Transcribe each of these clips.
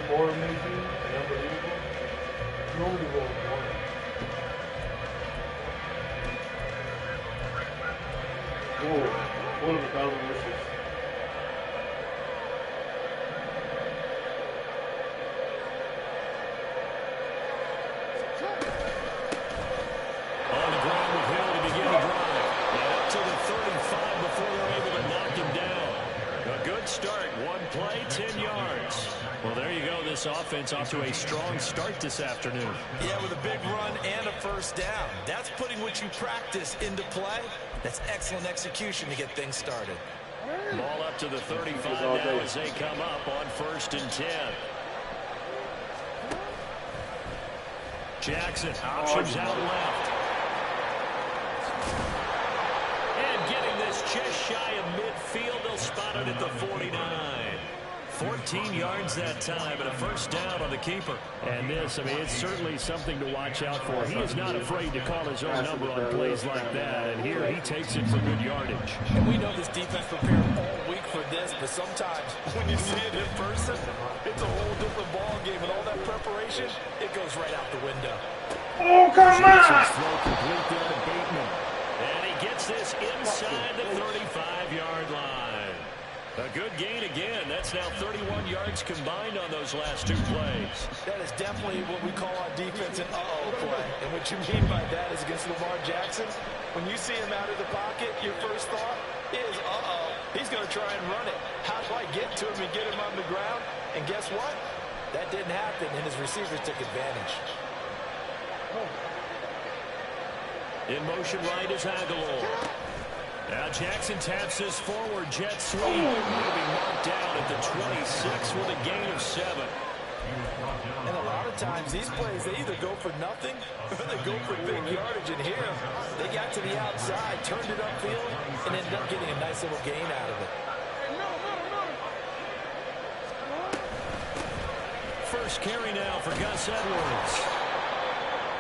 more amazing and unbelievable, you only roll one. Whoa, one of a thousand wishes. On the ground with Hill to begin the drive. And up to the 35 before they're able to knock him down. A good start. One play, 10 yards. Well, there you go. This offense off to a strong start this afternoon. Yeah, with a big run and a first down. That's putting what you practice into play. That's excellent execution to get things started. Ball up to the 35 now as they come up on 1st and 10. Jackson options out left. And getting this just shy of midfield, they'll spot it at the 49. 14 yards that time and a first down on the keeper. And this, I mean, it's certainly something to watch out for. He is not afraid to call his own number on plays like that. And here he takes it for good yardage. And we know this defense prepared all week for this, but sometimes when you see it in person, it's a whole different ball game. And all that preparation, it goes right out the window. Oh, come on! Throw complete down to Bateman. And he gets this inside the 35-yard line. A good gain again. That's now 31 yards combined on those last two plays. That is definitely what we call on defense an uh-oh play. And what you mean by that is against Lamar Jackson, when you see him out of the pocket, your first thought is, uh-oh, he's going to try and run it. How do I get to him and get him on the ground? And guess what? That didn't happen, and his receivers took advantage. In motion right is Aguilar. Now Jackson taps this forward jet sweep. He'll be marked down at the 26 with a gain of 7. And a lot of times these plays, they either go for nothing or they go for big yardage. And here, they got to the outside, turned it upfield, and ended up getting a nice little gain out of it. First carry now for Gus Edwards.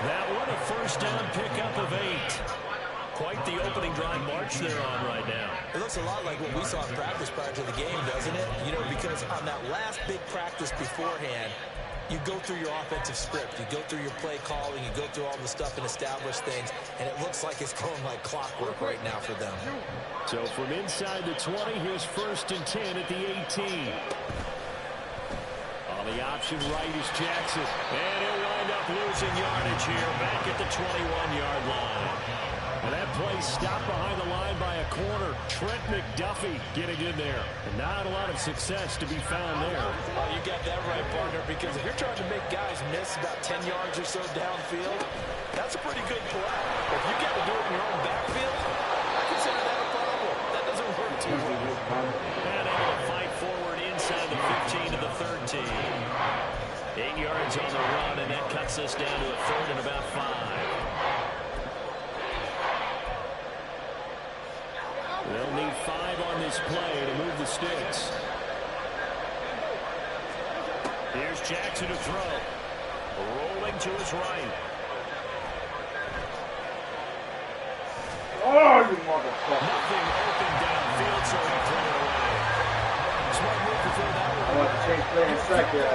That one a first down pickup of 8. Quite the opening drive march they're on right now. It looks a lot like what we saw in practice prior to the game, doesn't it? You know, because on that last big practice beforehand, you go through your offensive script. You go through your play calling. You go through all the stuff and establish things. And it looks like it's going like clockwork right now for them. So from inside the 20, here's 1st and 10 at the 18. On the option right is Jackson. And he'll wind up losing yardage here back at the 21-yard line. And that play stopped behind the line by a corner. Trent McDuffie getting in there. And not a lot of success to be found there. Oh, you got that right, partner, because if you're trying to make guys miss about 10 yards or so downfield, that's a pretty good play. If you got to do it in your own backfield, I consider that a problem. That doesn't work too well. And able to fight forward inside the 15 to the 13. 8 yards on the run, and that cuts us down to a 3rd and about 5. They'll need 5 on this play to move the sticks. Here's Jackson to throw. Rolling to his right. Oh, you motherfucker. Nothing open downfield, so he threw it away. Smart move to throw that one. I want to change play in a second.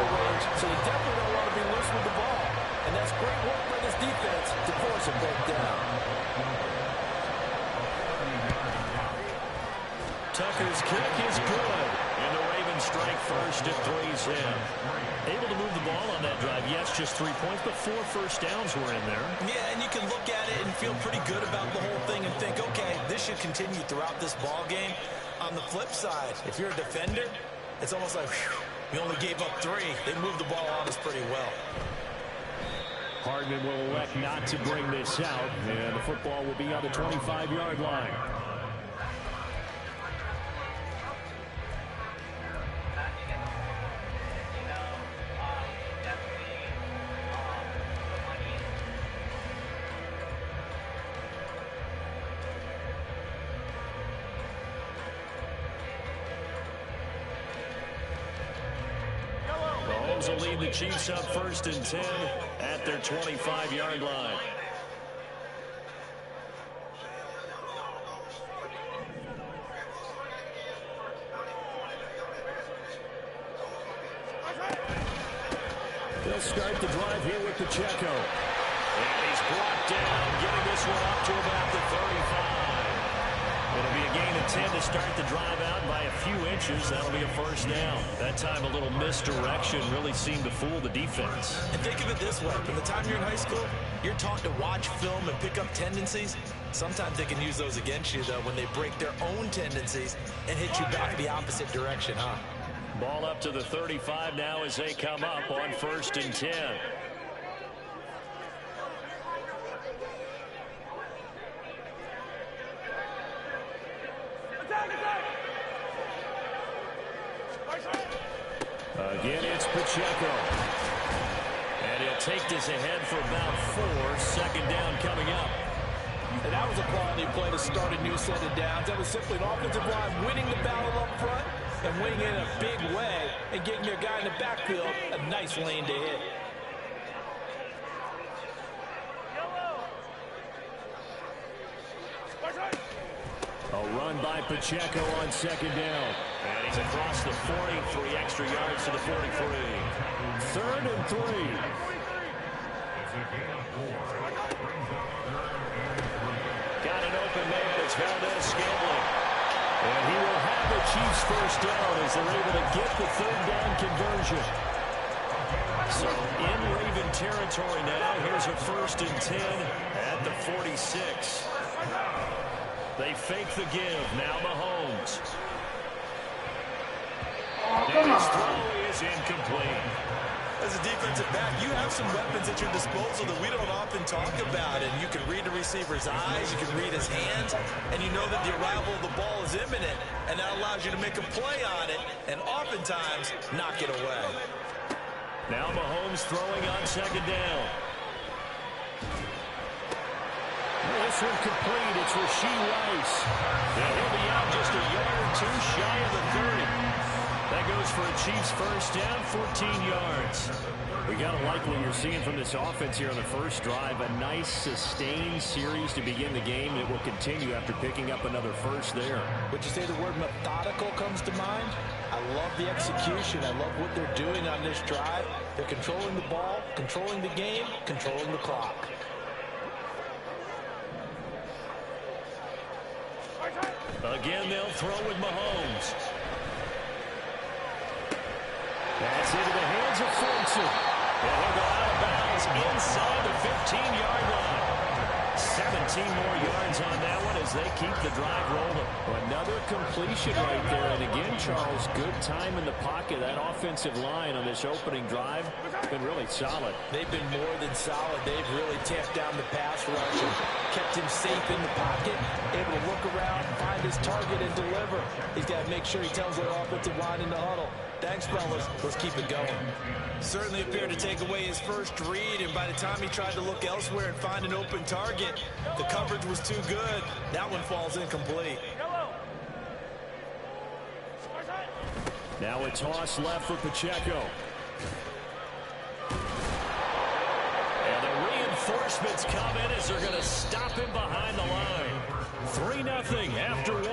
So you definitely don't want to be loose with the ball. And that's great work by this defense to force a break down. Tucker's kick is good. And the Ravens strike first at 3's in. Able to move the ball on that drive. Yes, just 3 points, but 4 first downs were in there. Yeah, and you can look at it and feel pretty good about the whole thing and think, okay, this should continue throughout this ball game. On the flip side, if you're a defender, it's almost like, whew, we only gave up 3. They moved the ball on us pretty well. Hardman will elect not to bring this out, and the football will be on the 25-yard line. Mahomes will lead the Chiefs up 1st and 10 at their 25-yard line. start the drive here with Pacheco. And he's brought down, getting this one up to about the 35. It'll be a gain of 10 to start the drive out by a few inches. That'll be a first down. That time a little misdirection really seemed to fool the defense. And think of it this way. From the time you're in high school, you're taught to watch film and pick up tendencies. Sometimes they can use those against you, though, when they break their own tendencies and hit you back the opposite direction, huh? Ball up to the 35 now as they come up on 1st and 10. Again, it's Pacheco. And he'll take this ahead for about 4. 2nd down coming up. And that was a quality play to start a new set of downs. That was simply an offensive line winning the battle up front and winning it in a big way and getting their guy in the backfield a nice lane to hit. A run by Pacheco on 2nd down. And he's across the 40, 3 extra yards to the 43. 3rd and 3. Got an open man. It's Valdez-Scantling. And he will have the Chiefs' first down as they're able to get the 3rd down conversion. So in Raven territory now. Here's a 1st and 10 at the 46. They fake the give. Now Mahomes. And his throw is incomplete. As a defensive back, you have some weapons at your disposal that we don't often talk about. And you can read the receiver's eyes, you can read his hands, and you know that the arrival of the ball is imminent. And that allows you to make a play on it and oftentimes knock it away. Now Mahomes throwing on 2nd down. This one complete. It's Rashee Rice. And he'll be out just a yard or 2 shy of the 30. That goes for a Chiefs first down, 14 yards. We got to like what you're seeing from this offense here on the first drive. A nice, sustained series to begin the game. It will continue after picking up another first there. Would you say the word methodical comes to mind? I love the execution. I love what they're doing on this drive. They're controlling the ball, controlling the game, controlling the clock. Again, they'll throw with Mahomes. That's into the hands of Fulton. And he'll go out of bounds inside the 15-yard line. 17 more yards on that one as they keep the drive rolling. Another completion right there. And again, Charles, good time in the pocket. That offensive line on this opening drive has been really solid. They've been more than solid. They've really tamped down the pass rush and kept him safe in the pocket, able to look around, find his target, and deliver. He's got to make sure he tells their offensive line in the huddle, thanks, fellas. Let's keep it going. Certainly appeared to take away his first read, and by the time he tried to look elsewhere and find an open target, the coverage was too good. That one falls incomplete. Now a toss left for Pacheco. And the reinforcements come in as they're going to stop him behind the line. 3-0 after 1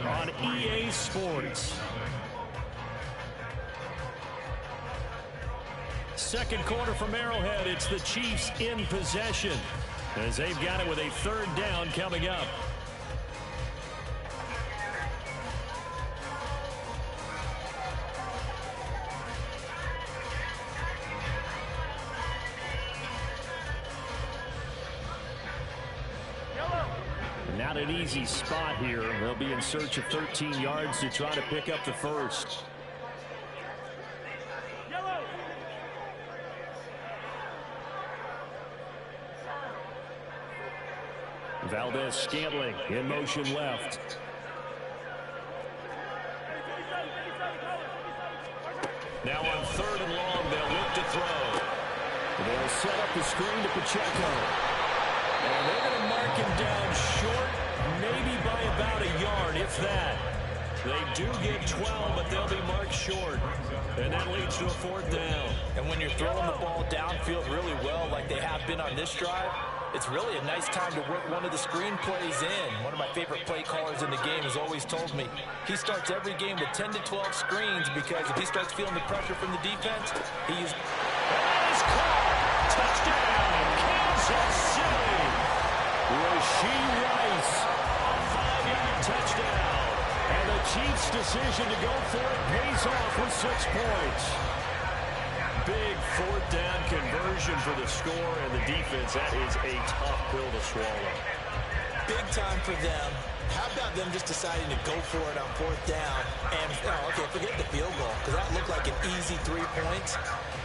on EA Sports. Second quarter from Arrowhead. It's the Chiefs in possession as they've got it with a 3rd down coming up. Not an easy spot here. They'll be in search of 13 yards to try to pick up the first. Valdez-Scantling in motion left. Now on 3rd and long, they'll look to throw. They'll set up the screen to Pacheco. And they're going to mark him down short, maybe by about a yard, if that. They do get 12, but they'll be marked short. And that leads to a 4th down. And when you're throwing the ball downfield really well, like they have been on this drive, it's really a nice time to work one of the screen plays in. One of my favorite play callers in the game has always told me he starts every game with 10 to 12 screens because if he starts feeling the pressure from the defense, he's... is caught. Touchdown, Kansas City. Rashee Rice, a 5-yard touchdown. And the Chiefs' decision to go for it pays off with 6 points. Big 4th down conversion for the score, and the defense, that is a tough pill to swallow. Big time for them. How about them just deciding to go for it on 4th down? And, okay, forget the field goal, because that looked like an easy 3 points.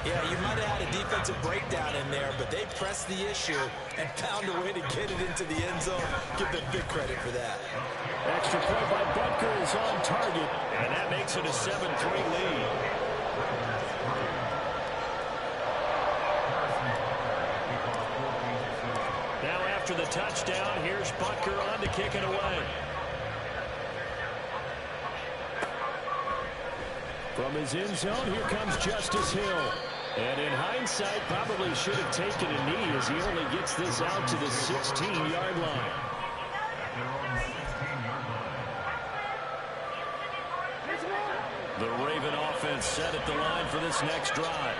Yeah, you might have had a defensive breakdown in there, but they pressed the issue and found a way to get it into the end zone. Give them big credit for that. Extra point by Butker is on target, and that makes it a 7-3 lead. Now after the touchdown, here's Butker on to kick it away. From his end zone, here comes Justice Hill. And in hindsight, probably should have taken a knee as he only gets this out to the 16-yard line. The Raven offense set at the line for this next drive.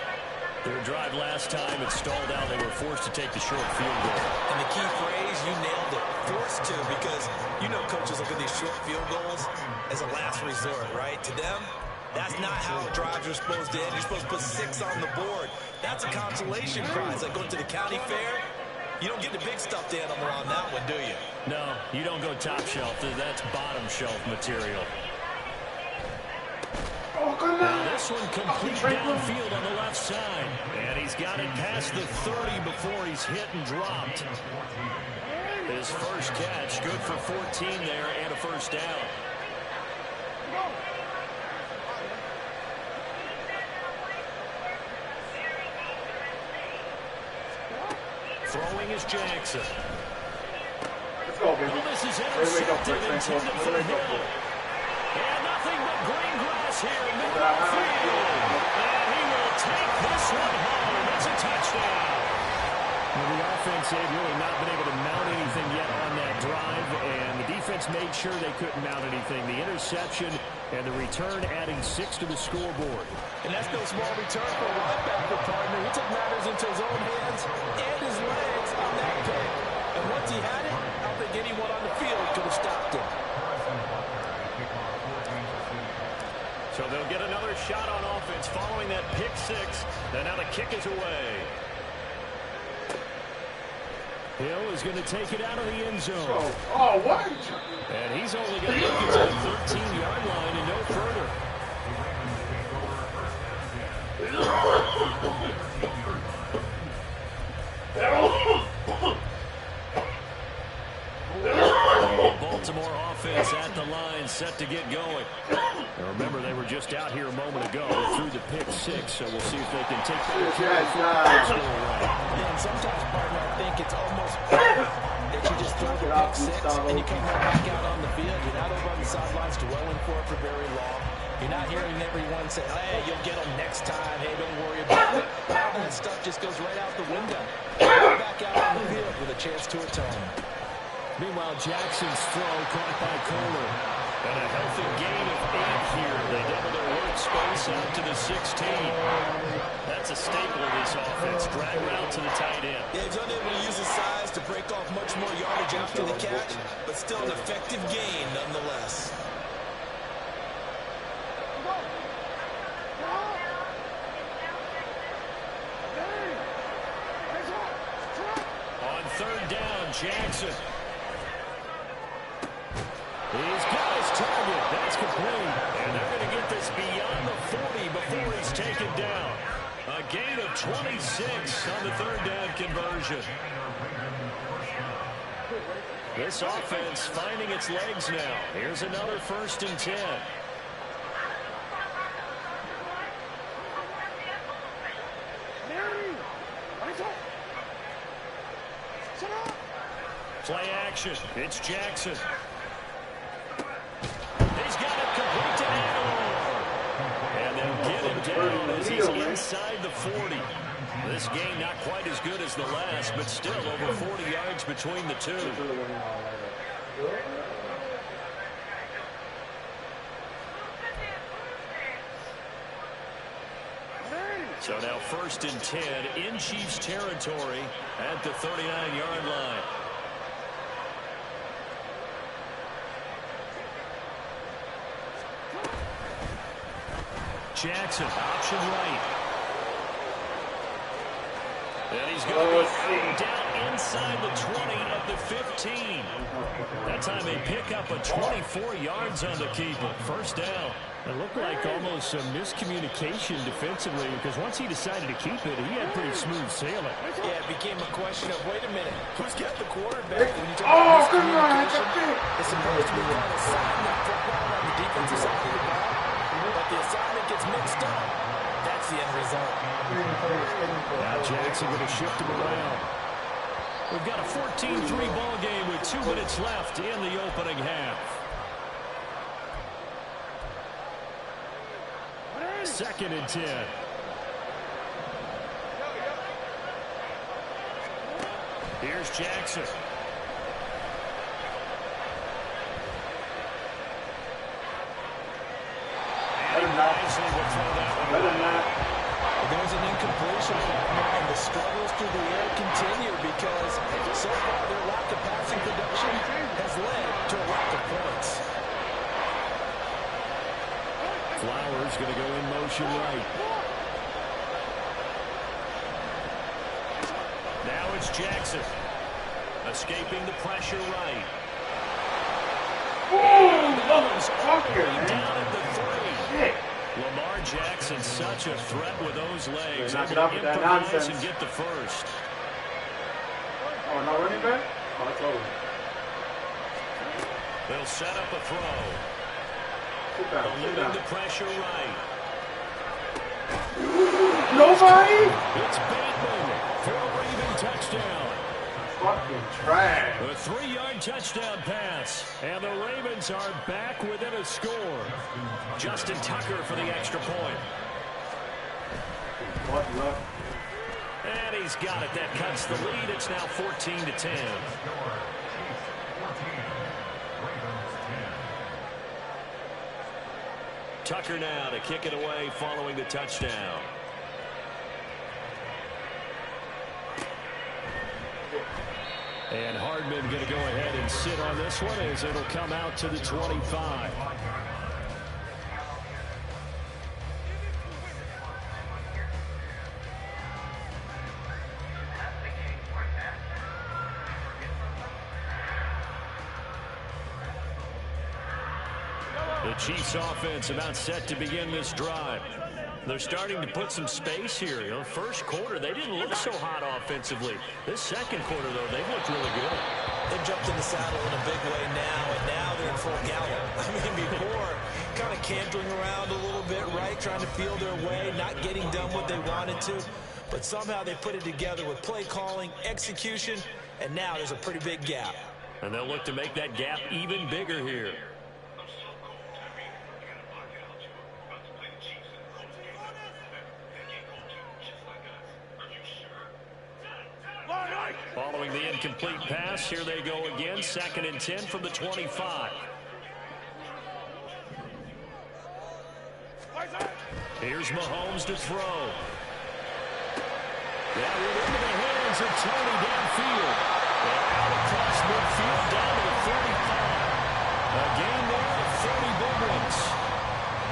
Their drive last time, it stalled out. They were forced to take the short field goal. And the key phrase, you nailed it, forced to, because you know coaches look at these short field goals as a last resort, right? To them, that's not how drives are supposed to end. You're supposed to put 6 on the board. That's a consolation prize. Like going to the county fair, you don't get the big stuffed animal on that one, do you? No, you don't go top shelf. That's bottom shelf material. Now this one complete downfield on the left side. And he's got it past the 30 before he's hit and dropped. His first catch, good for 14 there and a first down. Throwing is Jackson. Let's go, baby. Well, this is intercepted, intended for Hill. And nothing but green grass here, middle of the field. And he will take this one home. It's a touchdown. Well, the offense, they've really not been able to mount anything yet on that drive, and the defense made sure they couldn't mount anything. The interception and the return adding 6 to the scoreboard. And that's no small return for a linebacker partner. He took matters into his own hands and his legs on that pick. And once he had it, I don't think anyone on the field could have stopped him. So they'll get another shot on offense following that pick 6. And now the kick is away. Hill is going to take it out of the end zone. Oh, what? And he's only going to make it to the 13-yard line and no further. Baltimore offense at the line, set to get going. And remember, they were just out here a moment ago through the pick 6, so we'll see if they can take that carry forward. And sometimes, partner, I think it's almost better that you just throw the pick 6 and you come right back out on the field. You're not over on the sidelines dwelling for it for very long. You're not hearing everyone say, hey, you'll get them next time. Hey, don't worry about it. All that stuff just goes right out the window. Back out on the field with a chance to atone. Meanwhile, Jackson's throw caught by Kohler. And a healthy gain of 8 here. They double their workspace out to the 16. That's a staple of this offense. Drag route to the tight end. Yeah, he's unable to use his size to break off much more yardage after the catch, but still an effective gain nonetheless. On 3rd down, Jackson. He's got his target. That's complete. And they're going to get this beyond the 40 before he's taken down. A gain of 26 on the 3rd down conversion. This offense finding its legs now. Here's another 1st and 10. Play action. It's Jackson. He's got it complete to Aguilar. And they'll get him down as he's inside the 40. This game not quite as good as the last, but still over 40 yards between the two. So So now 1st and 10 in Chiefs territory at the 39-yard line. Jackson, option right. And he's going to be down inside the 20 at the 15. That time they pick up a 24 yards on the keeper. 1st down. It looked like almost some miscommunication defensively because once he decided to keep it, he had pretty smooth sailing. Yeah, it became a question of, wait a minute, who's got the quarterback? When you talk about miscommunication, it's supposed to be called assignment football on the defensive side of the ball, but the assignment gets mixed up. That's the end result. Now Jackson going to shift him around. We've got a 14-3 ball game with 2 minutes left in the opening half. 2nd and 10. Here's Jackson. And nicely will throw that one away. There's an incompletion, and the struggles through the air continue because so far their lack of passing production has led to a lack of points. Flowers going to go in motion right. Now it's Jackson. Escaping the pressure right. Mahomes all the way down at the 3. Lamar Jackson, such a threat with those legs. Knock it Able off to with that improvise nonsense. and get the 1st. Oh, no running back? Oh, it's over. They'll set up a throw. Sit down, sit Eluding down. the pressure right. Nobody? It's Bateman for a Raven touchdown. Fucking trash. A 3-yard touchdown pass. And the Ravens are back within a score. Justin Tucker for the extra point. What luck. And he's got it. That cuts the lead. It's now 14-10. Tucker now to kick it away following the touchdown. And Hardman going to go ahead and sit on this one as it'll come out to the 25. The Chiefs offense about set to begin this drive. They're starting to put some space here. You know, 1st quarter, they didn't look so hot offensively. This 2nd quarter, though, they've looked really good. They've jumped in the saddle in a big way now, and now they're in full gallop. I mean, before, kind of cantering around a little bit, right, trying to feel their way, not getting done what they wanted to. But somehow they put it together with play calling, execution, and now there's a pretty big gap. And they'll look to make that gap even bigger here. Following the incomplete pass, here they go again. 2nd and 10 from the 25. Here's Mahomes to throw. That went into the hands of Tony downfield. And out across midfield down to the 35. A game there of 30 big ones.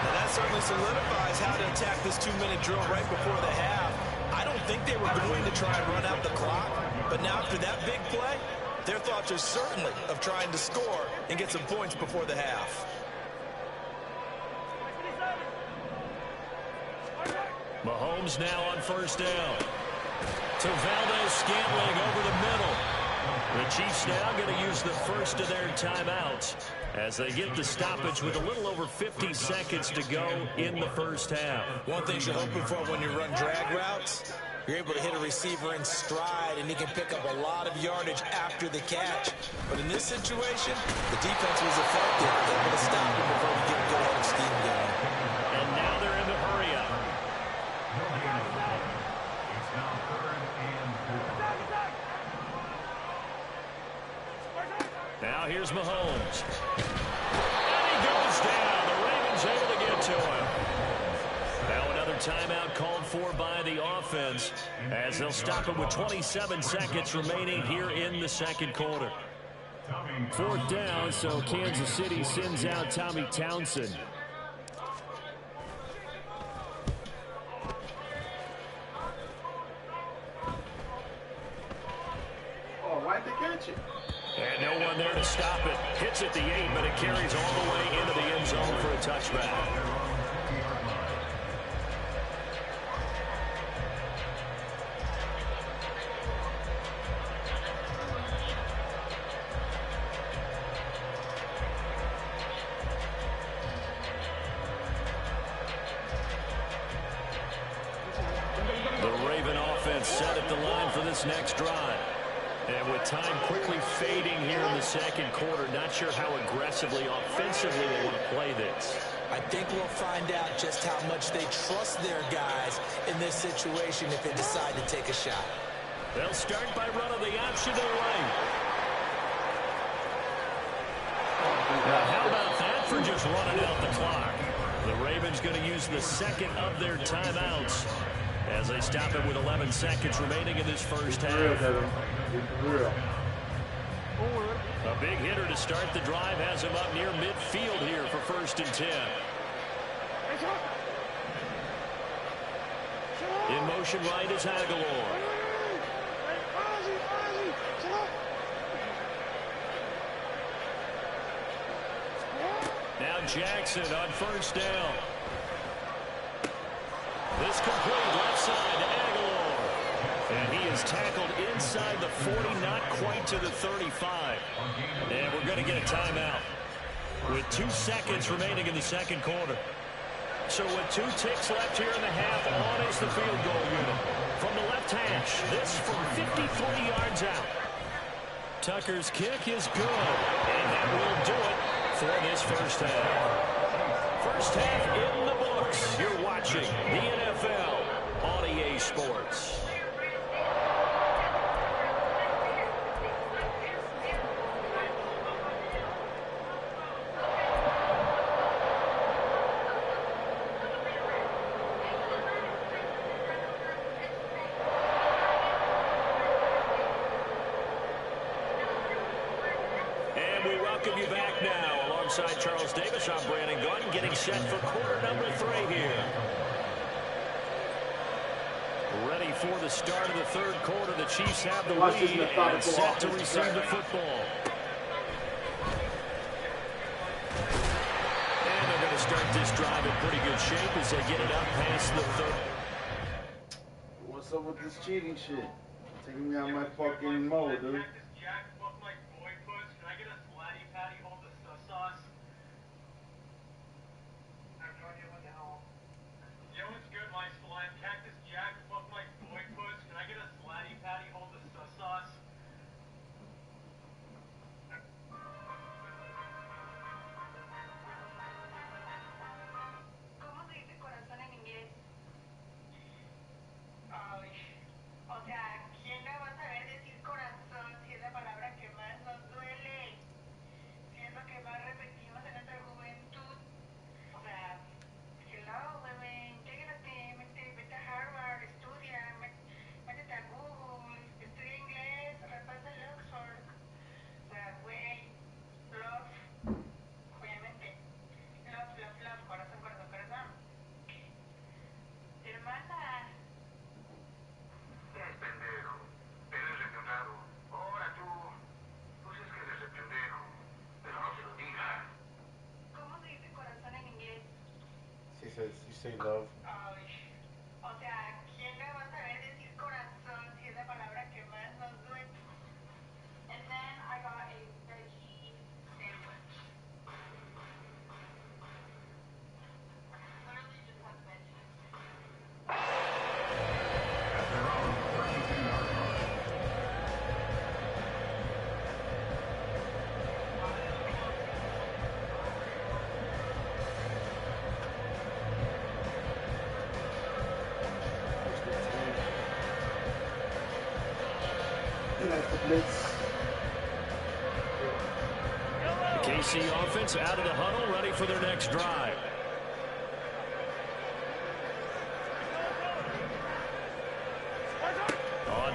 And that certainly solidifies how to attack this 2-minute drill right before the half. I don't think they were going to try and run out the clock, but now after that big play, their thoughts are certainly of trying to score and get some points before the half. Mahomes now on 1st down. To Valdez-Scantling over the middle. The Chiefs now going to use the 1st of their timeouts as they get the stoppage with a little over 50 seconds to go in the 1st half. One thing you're hoping for when you run drag routes, you're able to hit a receiver in stride, and he can pick up a lot of yardage after the catch. But in this situation, the defense was effective, able to stop him before we get a good head of steam going. And now they're in the hurry-up. Now here's Mahomes. And he goes down. The Ravens able to get to him. Now another timeout called for by the offense as they'll stop it with 27 seconds remaining here in the second quarter. 4th down, so Kansas City sends out Tommy Townsend. Oh, why'd they catch it? And no one there to stop it. Hits at the 8, but it carries all the way into the end zone for a touchback. Set at the line for this next drive. And with time quickly fading here in the second quarter, not sure how aggressively, offensively they want to play this. I think we'll find out just how much they trust their guys in this situation if they decide to take a shot. They'll start by running the option to the right. Now, how about that for just running out the clock? The Ravens going to use the second of their timeouts as they stop it with 11 seconds remaining in this first half. A big hitter to start the drive has him up near midfield here for 1st and 10. In motion right is Aguilar. Now Jackson on 1st down. This complete left side to Aguilar. And he is tackled inside the 40, not quite to the 35. And we're going to get a timeout with 2 seconds remaining in the second quarter. So with 2 ticks left here in the half, on is the field goal unit. From the left hash, this from 53 yards out. Tucker's kick is good. And that will do it for this first half. First half in the books. You're watching the NFL on EA Sports. And we welcome you back now. Alongside Charles Davis, I'm Brandon Gunn, getting set for quarter number 3 here. Ready for the start of the third quarter. The Chiefs have the lead and set to receive the football. And they're going to start this drive in pretty good shape as they get it up past the 30. What's up with this cheating shit? Taking me out my fucking mode, dude. You say love. The KC offense out of the huddle, ready for their next drive.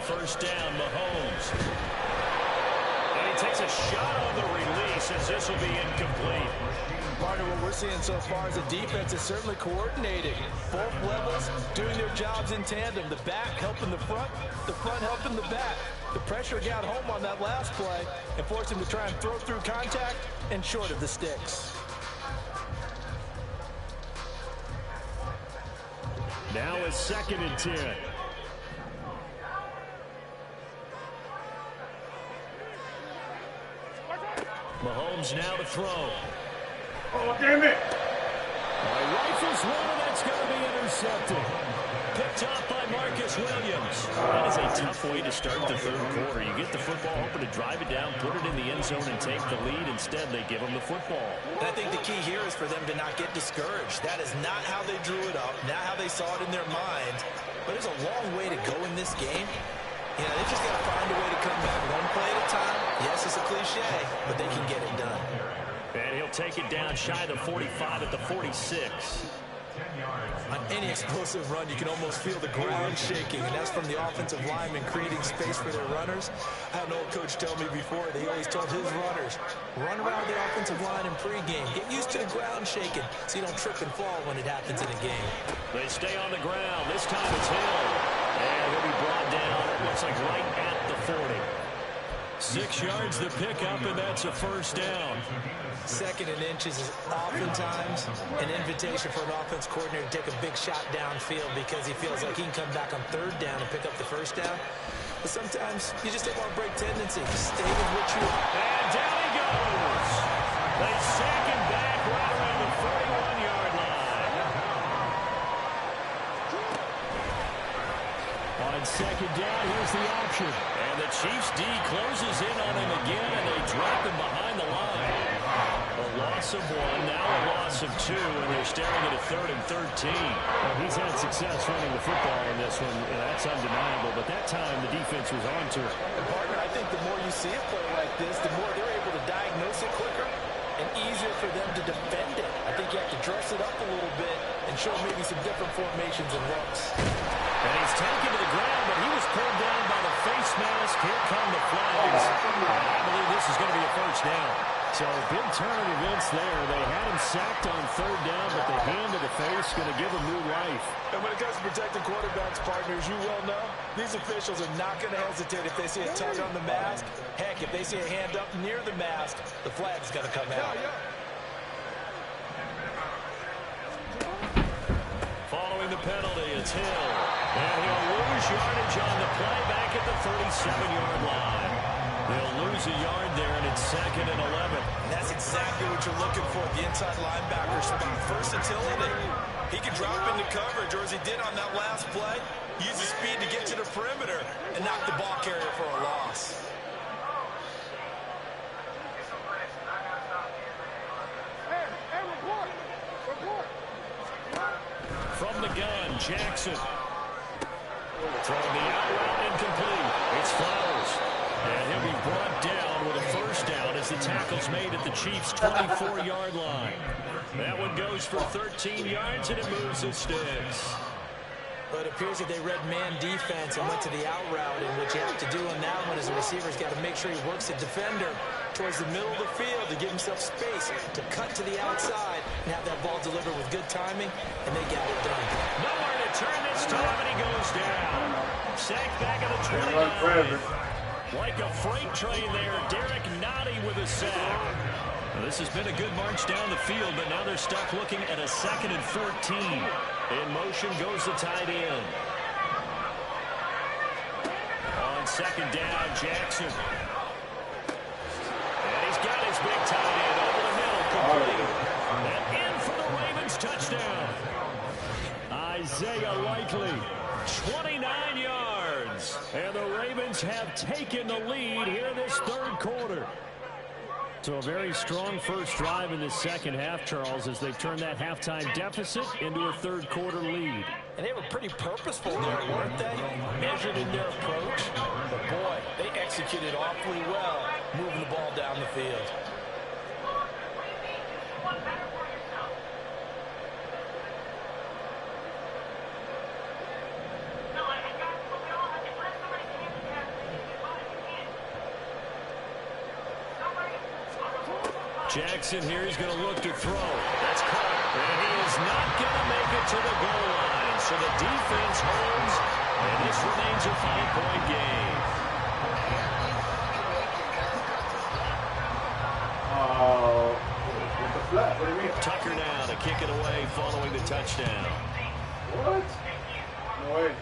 first down, Mahomes. And he takes a shot on the release as this will be incomplete. Partner, what we're seeing so far is the defense is certainly coordinating. Both levels doing their jobs in tandem. The back helping the front helping the back. The pressure got home on that last play and forced him to try and throw through contact and short of the sticks. Now it's 2nd and 10. Mahomes now to throw. Oh, damn it. Rifles one, and that's going to be intercepted. Picked off by Marcus Williams. That is a tough way to start the third quarter. You get the football, hoping to drive it down, put it in the end zone, and take the lead. Instead, they give them the football. And I think the key here is for them to not get discouraged. That is not how they drew it up, not how they saw it in their mind. But there's a long way to go in this game. You know, they just got to find a way to come back one play at a time. Yes, it's a cliche, but they can get it done. And he'll take it down shy of the 45 at the 46. On any explosive run, you can almost feel the ground shaking, and that's from the offensive linemen creating space for their runners. I had an old coach tell me before, they always told his runners, run around the offensive line in pregame. Get used to the ground shaking so you don't trip and fall when it happens in a game. They stay on the ground. This time it's Hill. And he'll be brought down, it looks like right at the 40. 6 yards the pickup, and that's a first down. 2nd and inches is oftentimes an invitation for an offense coordinator to take a big shot downfield because he feels like he can come back on 3rd down and pick up the first down. But sometimes you just don't want to break tendency. Just stay with what you want. And down he goes. They sack him back right around the 41-yard line. On 2nd down, here's the option. And the Chiefs D closes in on him again, and they drop him behind the line. A loss of 1, now a loss of 2, and they're staring at a 3rd and 13. Well, he's had success running the football in this one, and that's undeniable. But that time, the defense was on to it. And partner, I think the more you see a play like this, the more they're able to diagnose it quicker and easier for them to defend it. I think you have to dress it up a little bit and show maybe some different formations and looks. And he's taken to the ground, but he was pulled down by the face mask. Here come the flags. I believe this is going to be a first down. So big turn of events there. They had him sacked on 3rd down, but the hand to the face going to give him new life. And when it comes to protecting quarterbacks, partners, you well know, these officials are not going to hesitate if they see a tug on the mask. Heck, if they see a hand up near the mask, the flag's going to come out. Following the penalty, it's Hill. And he'll lose yardage on the play back at the 37-yard line. They'll lose a yard there, and it's 2nd and 11. And that's exactly what you're looking for, the inside linebacker spot. Versatility. He can drop into coverage, or as he did on that last play, use his speed to get to the perimeter and knock the ball carrier for a loss. From the gun, Jackson. Throwing the out route incomplete. It's Flowers. And he'll be brought down with a first down as the tackle's made at the Chiefs' 24-yard line. That one goes for 13 yards, and it moves the sticks. But it appears that they read man defense and went to the out route, and what you have to do on that one is the receiver's got to make sure he works the defender towards the middle of the field to give himself space to cut to the outside and have that ball delivered with good timing, and they got it done. Nowhere to turn this time, and he goes down. Sacked back at the 29. Like a freight train there, Derek Nottie with a sack. Well, this has been a good march down the field, but now they're stuck looking at a 2nd and 14. In motion goes the tight end. On 2nd down, Jackson. And he's got his big tight end over the middle, complete. And in for the Ravens touchdown. Isaiah Likely. 29 yards. And the Ravens have taken the lead here in this 3rd quarter. So a very strong first drive in the second half, Charles, as they've turned that halftime deficit into a 3rd quarter lead. And they were pretty purposeful there, weren't they? Measured in their approach. But boy, they executed awfully well, moving the ball down the field. Jackson here is going to look to throw. That's caught. And he is not going to make it to the goal line. So the defense holds, and this remains a 5-point game. With the flat. What do you mean? Tucker now to kick it away following the touchdown. What? No way.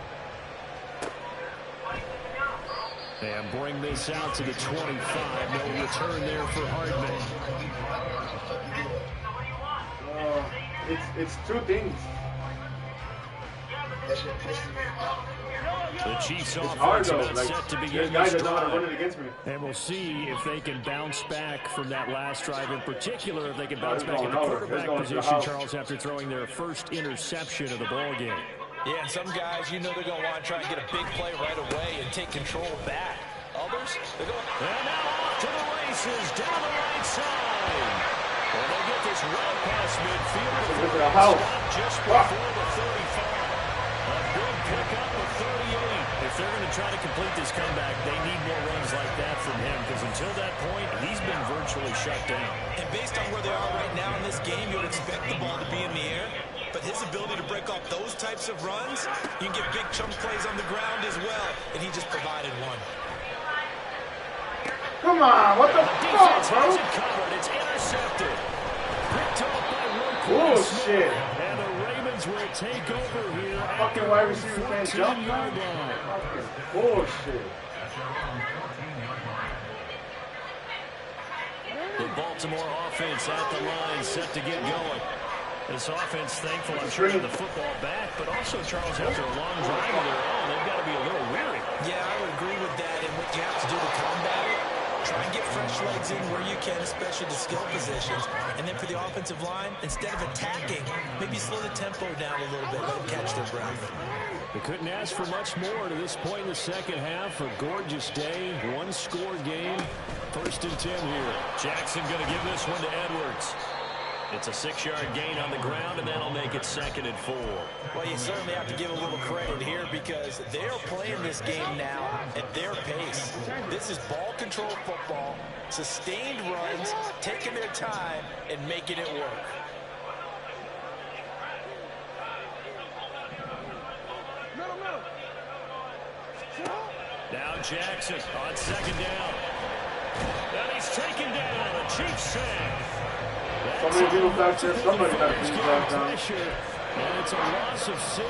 And bring this out to the 25. No return there for Hardman. It's two things. The Chiefs It's hard offense though. about Like, set to begin there's guys this that know how to drive. run it against me. And we'll see if they can bounce back from that last drive, in particular if they can bounce it's back in going the nowhere. It's quarterback going to the position, house. Charles, after throwing their first interception of the ball game. Yeah, and some guys, you know they're going to want to try and get a big play right away and take control back. Others, they're going to... And now off to the races down the right side. Well, they get this route past midfield. Look at the house. Just before the 35. A big pickup of 38. If they're going to try to complete this comeback, they need more runs like that from him, because until that point, he's been virtually shut down. And based on where they are right now in this game, you would expect the ball to be in the air. But his ability to break off those types of runs, you can get big chunk plays on the ground as well, and he just provided one. Come on, what the fuck, Defense bro? has it covered. It's intercepted. Picked up by Bullshit. And the Ravens will take over here at Fucking wide receiver can't jump, 14-yard man. line. Fucking bullshit. The Baltimore offense at the line, set to get going. This offense thankful, I'm sure, for the football back, but also, Charles, after a long drive of their own, they've got to be a little weary. Yeah, I would agree with that. And what you have to do to combat it, try and get fresh legs in where you can, especially the skill positions. And then for the offensive line, instead of attacking, maybe slow the tempo down a little bit, let them catch their breath. They couldn't ask for much more to this point in the second half. A gorgeous day, one-score game. 1st and 10 here. Jackson going to give this one to Edwards. It's a 6-yard gain on the ground, and that'll make it 2nd and 4. Well, you certainly have to give a little credit here because they're playing this game now at their pace. This is ball control football, sustained runs, taking their time, and making it work. Now Jackson on 2nd down. And he's taken down. A Chiefs sack. So many people back there, somebody got to beat back down. And it's a loss of 6.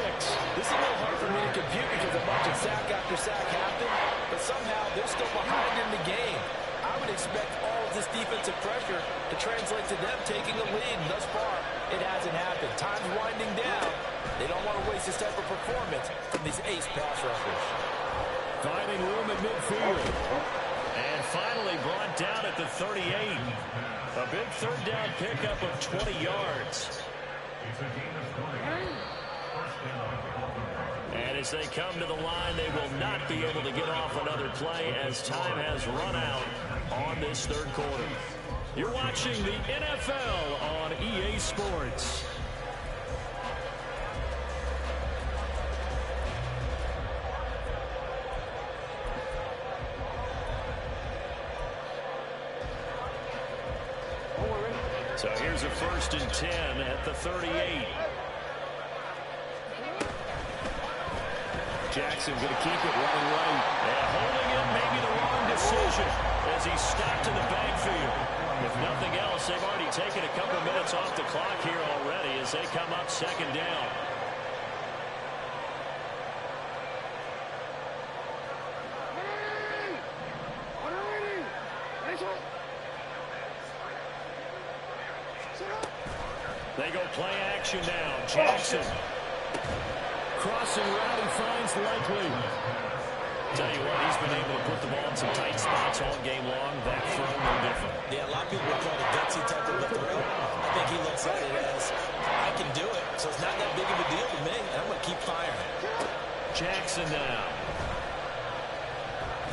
This is a little hard for me to compute because a bunch of sack after sack happened, but somehow they're still behind in the game. I would expect all of this defensive pressure to translate to them taking a lead, and thus far, it hasn't happened. Time's winding down. They don't want to waste this type of performance from these ace pass rushers. Finding room at midfield. And finally brought down at the 38. A big 3rd down pickup of 20 yards. And as they come to the line, they will not be able to get off another play as time has run out on this 3rd quarter. You're watching the NFL on EA Sports. So here's a 1st and 10 at the 38. Jackson going to keep it running right. And holding it may be the wrong decision as he stopped in the backfield. If nothing else, they've already taken a couple minutes off the clock here already as they come up 2nd down. They go play action now. Jackson. Crossing route, he finds Likely. Tell you what, he's been able to put the ball in some tight spots all game long. That throw, no different. Yeah, a lot of people would call it a gutsy type of a throw. I think he looks at it as, I can do it, so it's not that big of a deal to me, and I'm going to keep firing. Jackson now.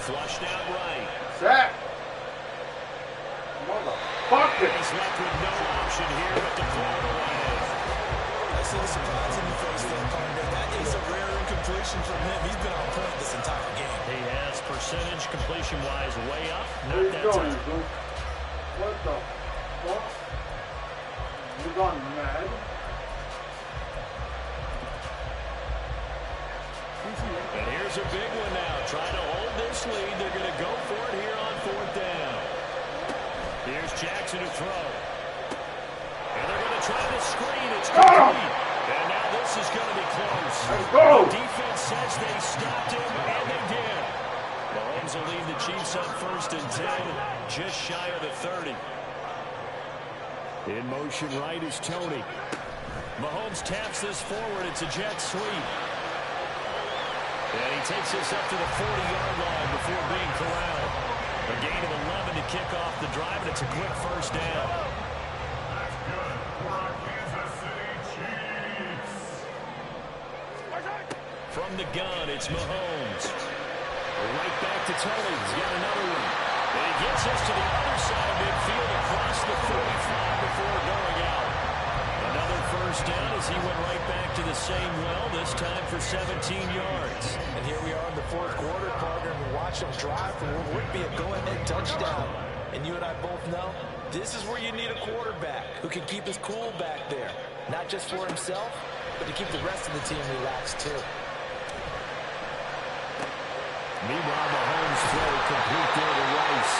Flushed out right. Sack. Motherfucker. He's left with no option here but to throw it away. I see the surprise in the face there, partner. That is a rare incompletion from him. He's been on point this entire game. He has percentage completion-wise way up. Where Not you that going, time. dude? What the fuck? You've gone mad. And here's a big one now. Trying to hold this lead. They're going to go for it here on 4th down. Here's Jackson to throw. And they're going to try to screen. It's complete. And now this is going to be close. Let's go. The defense says they stopped him, and they did. Mahomes will lead the Chiefs on 1st and 10, just shy of the 30. In motion right is Tony. Mahomes taps this forward. It's a jet sweep. And he takes this up to the 40-yard line before being corralled. A gain of 11 to kick off the drive, and it's a quick 1st down. From the gun, it's Mahomes. Right back to Tony. He's got another one. And he gets us to the other side of midfield across the 45 before going out. Another 1st down as he went right back to the same well, this time for 17 yards. And here we are in the 4th quarter, partner, and we watch them drive for what would be a go-ahead touchdown. And you and I both know this is where you need a quarterback who can keep his cool back there. Not just for himself, but to keep the rest of the team relaxed too. Meanwhile, Mahomes throw complete there to Rice.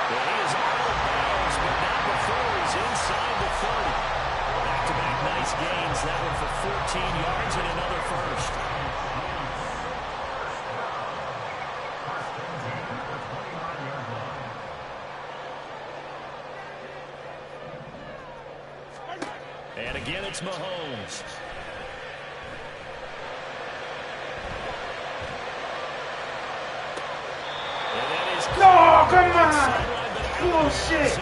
And he is out of bounds, but not before he's inside the 30. Back-to-back nice gains. That one for 14 yards and another 1st. And again, it's Mahomes. No, come on! Bullshit!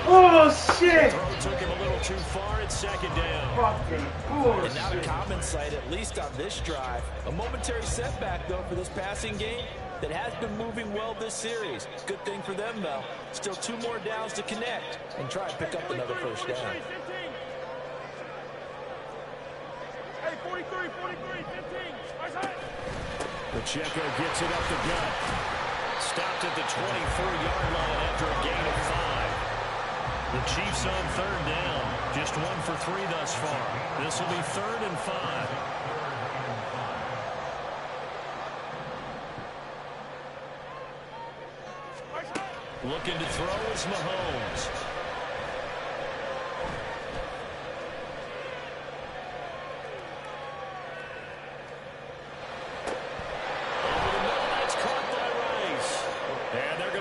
Bullshit! Throw took him a little too far at 2nd down. Fucking And now the bullshit! common sight, at least on this drive. A momentary setback, though, for this passing game that has been moving well this series. Good thing for them, though. Still 2 more downs to connect and try and pick up another 1st down. Hey, 43, 15. Pacheco gets it up the gut. Stopped at the 24-yard line after a gain of 5. The Chiefs on 3rd down. Just 1 for 3 thus far. This will be 3rd and 5. Looking to throw is Mahomes.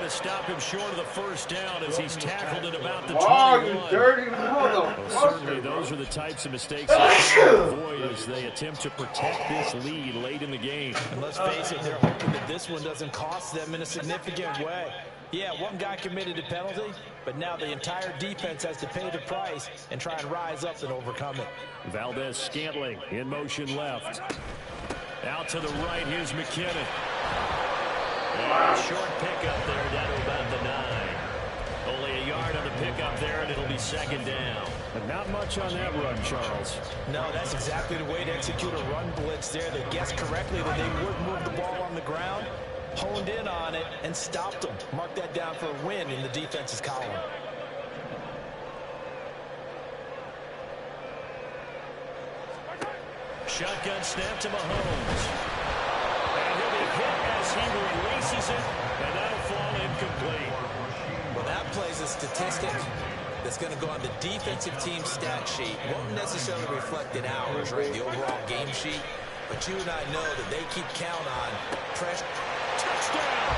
Stop him short of the 1st down as he's tackled at about the 21. Oh, you dirty Well, certainly motherfucker! those are the types of mistakes that avoid as they attempt to protect this lead late in the game. And let's face it, they're hoping that this one doesn't cost them in a significant way. Yeah, one guy committed a penalty, but now the entire defense has to pay the price and try and rise up and overcome it. Valdez-Scantling in motion left. Out to the right, here's McKinnon. Short pickup there down to about the 9. Only a yard on the pickup there, and it'll be 2nd down. But not much on that run, Charles. No, that's exactly the way to execute a run blitz there. They guessed correctly that they would move the ball on the ground, honed in on it, and stopped them. Mark that down for a win in the defense's column. Shotgun snap to Mahomes. And he'll be hit as he releases it, and that'll fall incomplete. Well, that plays a statistic that's going to go on the defensive team stat sheet. Won't necessarily reflect in ours, right, the overall game sheet. But you and I know that they keep count on pressure. Touchdown!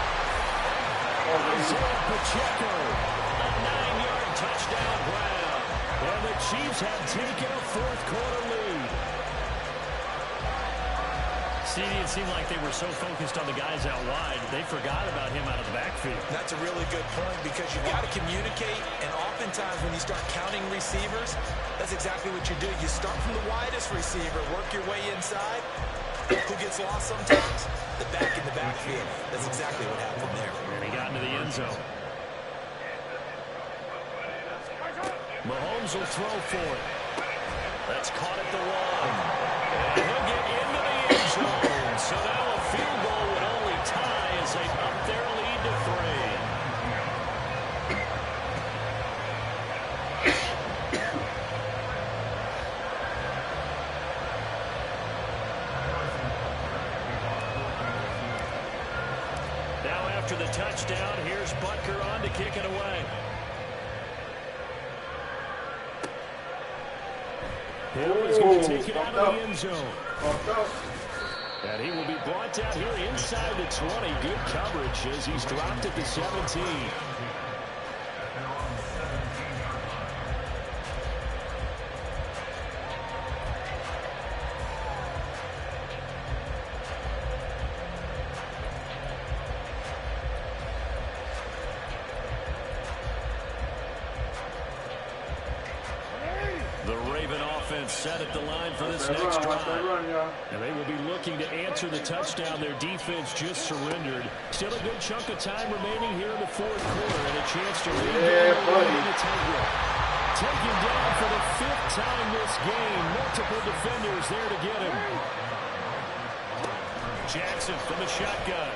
Isaiah Pacheco. A 9-yard touchdown ground. And the Chiefs have taken a 4th quarter lead. It seemed like they were so focused on the guys out wide, they forgot about him out of the backfield. That's a really good point because you've got to communicate, and oftentimes when you start counting receivers, that's exactly what you do. You start from the widest receiver, work your way inside. Who gets lost sometimes? The back in the backfield. That's exactly what happened there. And he got into the end zone. Mahomes will throw for it. That's caught at the 1. And he'll get into the end zone. So now a field goal would only tie as they up their lead to 3. after the touchdown. Here's Butker on to kick it away. Hill is going to take it out of the end zone. And he will be brought down here inside the 20. Good coverage as he's dropped at the 17. Set at the line for this next drive. And they will be looking to answer the touchdown their defense just surrendered. Still a good chunk of time remaining here in the fourth quarter and a chance to regain the tightrope. Taken down for the 5th time this game. Multiple defenders there to get him. Jackson from the shotgun.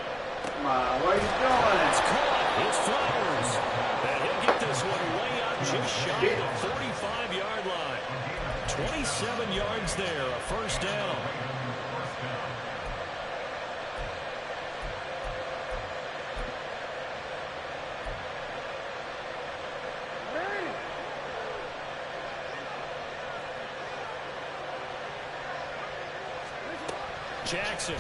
Come on, what are you doing? It's caught. It's Flowers. And he'll get this one way up just shy of the 45-yard line. 27 yards there, a first down. Jackson.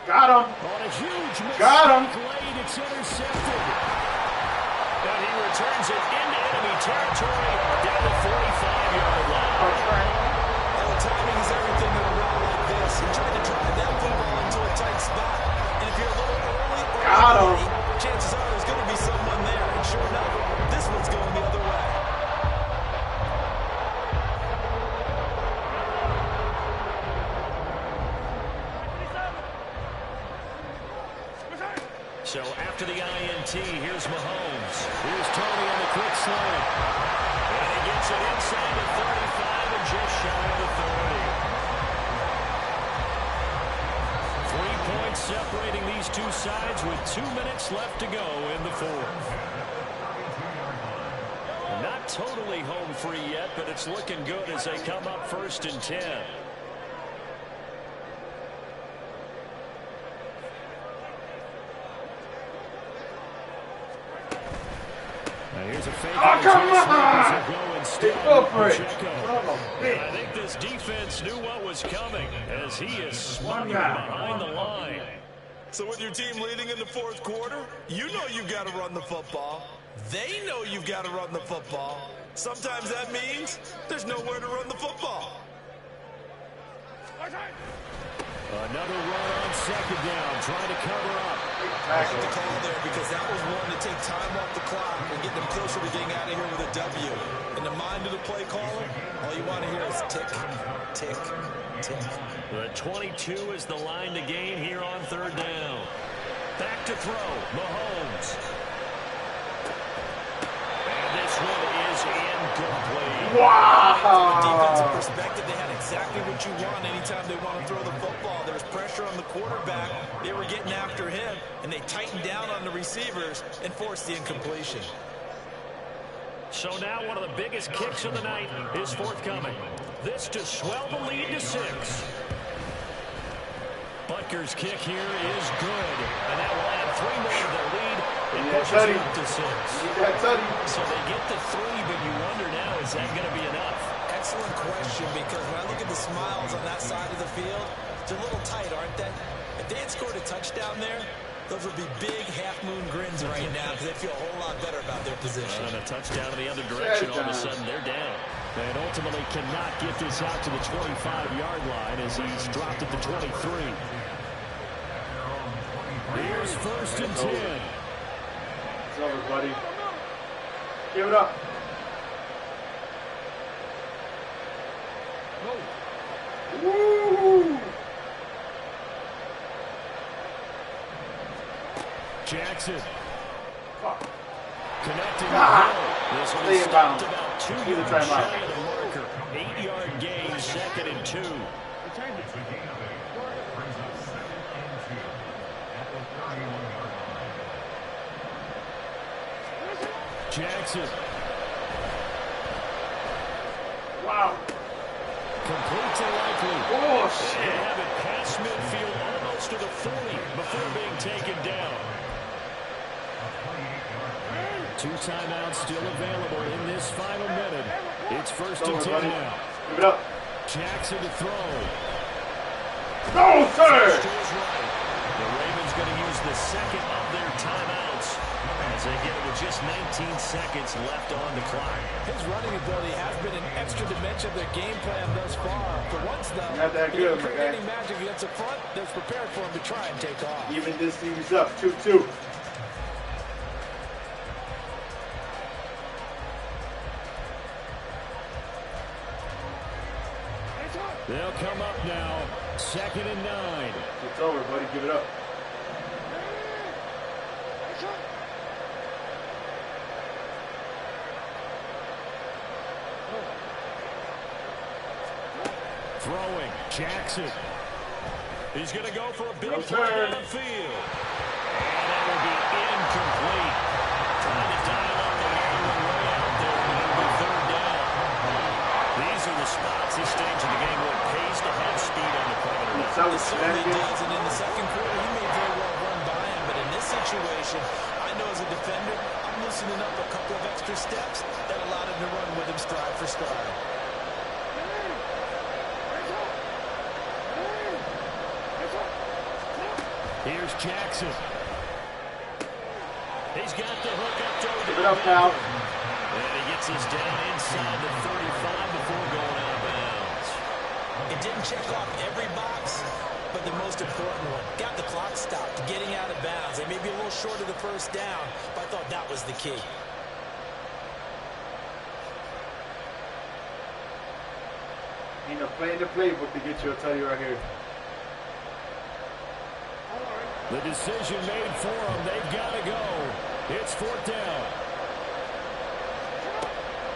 Got him. On a huge mistake. Got him. Late, it's intercepted. And he returns it into enemy territory down the 45-yard line. Well, timing is everything in a run like this. He tried to drive that football into a tight spot. And if you're a little early or late, chances are there's going to be someone there. And sure enough, this one's going the other way. So after the INT, here's Mahomes. Here's Tony on the quick slant. And he gets it inside the 35 and just shy of the 30. 3 points separating these two sides with 2 minutes left to go in the fourth. Not totally home free yet, but it's looking good as they come up 1st and 10. Here's a fake. Oh, come on! Go for it. I think this defense knew what was coming as he is smoking behind the line. So with your team leading in the fourth quarter, you know you've got to run the football. They know you've got to run the football. Sometimes that means there's nowhere to run the football. Another run on 2nd down, trying to cover up. I like the call there because that was one to take time off the clock and get them closer to getting out of here with a W. In the mind of the play caller, all you want to hear is tick, tick, tick. The 22 is the line to gain here on 3rd down. Back to throw, Mahomes. And this one is incomplete. Wow! From a defensive perspective, they had exactly what you want anytime they want to throw the football. There was pressure on the quarterback. They were getting after him, and they tightened down on the receivers and forced the incompletion. So now one of the biggest kicks of the night is forthcoming. This to swell the lead to 6. Butker's kick here is good, and that will add 3 more to their lead. It pushes it up to 6. So they get the 3, but you wonder now, is that going to be enough? Excellent question, because when I look at the smiles on that side of the field, they're a little tight, aren't they? If they had scored a touchdown there, those would be big half-moon grins right now because they feel a whole lot better about their position. And a touchdown in the other direction, all of a sudden they're down. And ultimately cannot get this out to the 25-yard line as he's dropped at the 23. Here's 1st and 10. It's over, buddy. Give it up. Woo! Jackson. Connecting This one is stopped about 2 yards shy of the marker. 8-yard gain, 2nd and 2. Jackson. Wow. Complete to Likely. Oh, shit. They have it past midfield, almost close to the 40 before being taken down. 2 timeouts still available in this final minute. It's 1st and 10 now. Give it up. Jackson to throw. No, sir! The Ravens going to use the second of their timeouts as they get it with just 19 seconds left on the clock. His running ability has been an extra dimension of their game plan thus far. For once, though, Not that good, my guy. any magic against the front, they're prepared for him to try and take off. Even this series up, 2-2. They'll come up now. 2nd and 9. It's over, buddy. Give it up. Throwing. Jackson. He's going to go for a big No play turn. downfield. And that will be incomplete. Trying to dial up the long way out there, and it'll be 3rd down. These are the spots this stage of the game where it pays to have speed on the perimeter. It Certainly does, and in the second quarter, he may very well run by him, but in this situation, I know as a defender, I'm loosening up a couple of extra steps that allowed him to run with him stride for stride. Here's Jackson. He's got the hook up to Give it up now. and he gets us down inside the 35 before going out of bounds. It didn't check off every box, but the most important one. Got the clock stopped, getting out of bounds. They may be a little short of the 1st down, but I thought that was the key. Ain't no play in the playbook to get you, I'll tell you right here. The decision made for them. They've got to go. It's 4th down.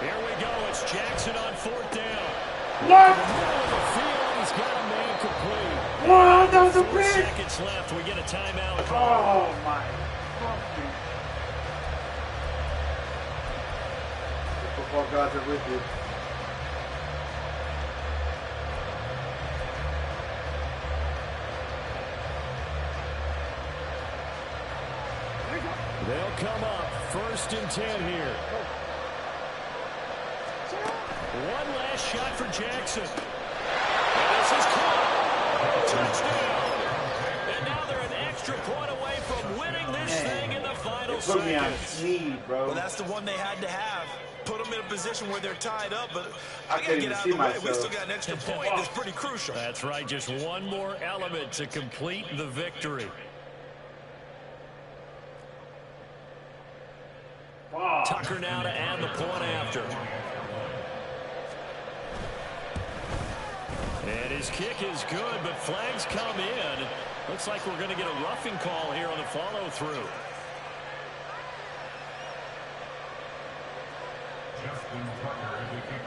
Here we go. It's Jackson on 4th down. What? Middle of the field, he's got a man complete. What? That was a 4 pick! seconds left. We get a timeout call. Oh, my fucking. The football gods are with you. They'll come up 1st and 10 here. One last shot for Jackson. And this is caught. Touchdown. And now they're an extra point away from winning this thing in the final Put me on seconds. speed, bro. Well, that's the one they had to have. Put them in a position where they're tied up, but I I got to can't get even out see of the way. We myself. still got an extra point. That's pretty crucial. That's right. Just one more element to complete the victory. Wow. Tucker now to add the point after. And his kick is good, but flags come in. Looks like we're going to get a roughing call here on the follow-through. Justin Tucker, the kicker.